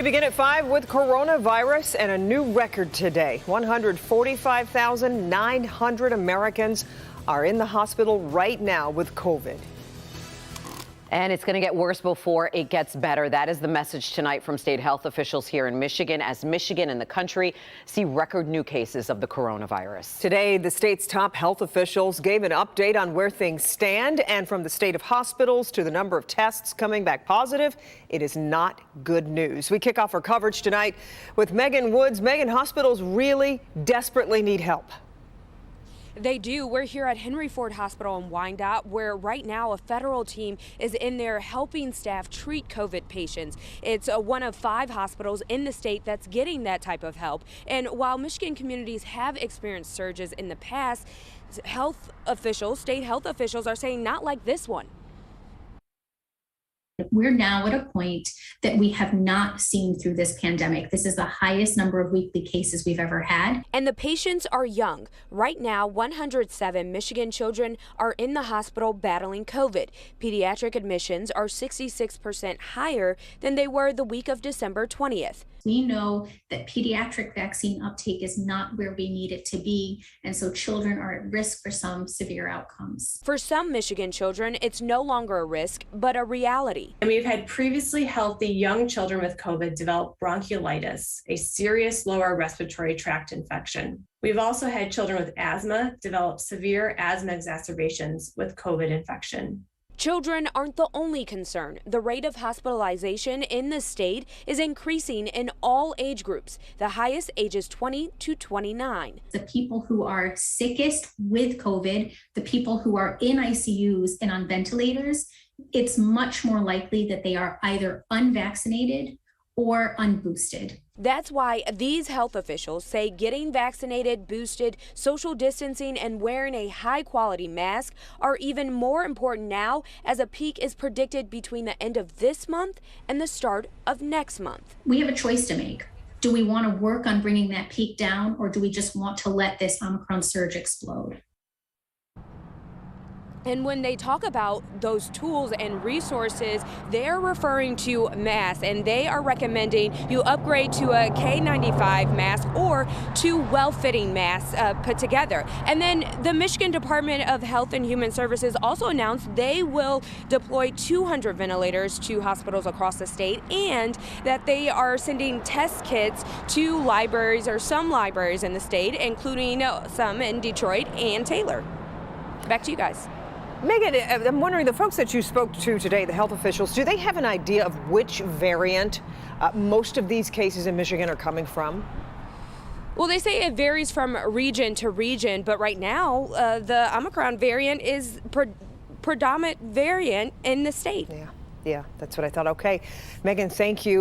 We begin at 5 with coronavirus and a new record today. 145,900 Americans are in the hospital right now with COVID. And it's going to get worse before it gets better. That is the message tonight from state health officials here in Michigan, as Michigan and the country see record new cases of the coronavirus. Today, the state's top health officials gave an update on where things stand, and from the state of hospitals to the number of tests coming back positive, it is not good news. We kick off our coverage tonight with Megan Woods. Megan, hospitals really desperately need help. They do. We're here at Henry Ford Hospital in Wyandotte, where right now a federal team is in there helping staff treat COVID patients. It's one of 5 hospitals in the state that's getting that type of help. And while Michigan communities have experienced surges in the past, state health officials are saying not like this one. We're now at a point that we have not seen through this pandemic. This is the highest number of weekly cases we've ever had. And the patients are young. Right now, 107 Michigan children are in the hospital battling COVID. Pediatric admissions are 66% higher than they were the week of December 20th. We know that pediatric vaccine uptake is not where we need it to be, and so children are at risk for some severe outcomes. For some Michigan children, it's no longer a risk, but a reality. And we've had previously healthy young children with COVID develop bronchiolitis, a serious lower respiratory tract infection. We've also had children with asthma develop severe asthma exacerbations with COVID infection. Children aren't the only concern. The rate of hospitalization in the state is increasing in all age groups, the highest ages 20 to 29. The people who are sickest with COVID, the people who are in ICUs and on ventilators, it's much more likely that they are either unvaccinated or unboosted. That's why these health officials say getting vaccinated, boosted, social distancing, and wearing a high-quality mask are even more important now, as a peak is predicted between the end of this month and the start of next month. We have a choice to make. Do we want to work on bringing that peak down, or do we just want to let this Omicron surge explode? And when they talk about those tools and resources, they're referring to masks, and they are recommending you upgrade to a K95 mask or 2 well-fitting masks put together. And then the Michigan Department of Health and Human Services also announced they will deploy 200 ventilators to hospitals across the state, and that they are sending test kits to libraries, or some libraries in the state, including some in Detroit and Taylor. Back to you guys. Megan, I'm wondering, the folks that you spoke to today, the health officials, do they have an idea of which variant most of these cases in Michigan are coming from? Well, they say it varies from region to region, but right now the Omicron variant is predominant variant in the state. Yeah, that's what I thought. Okay, Megan, thank you.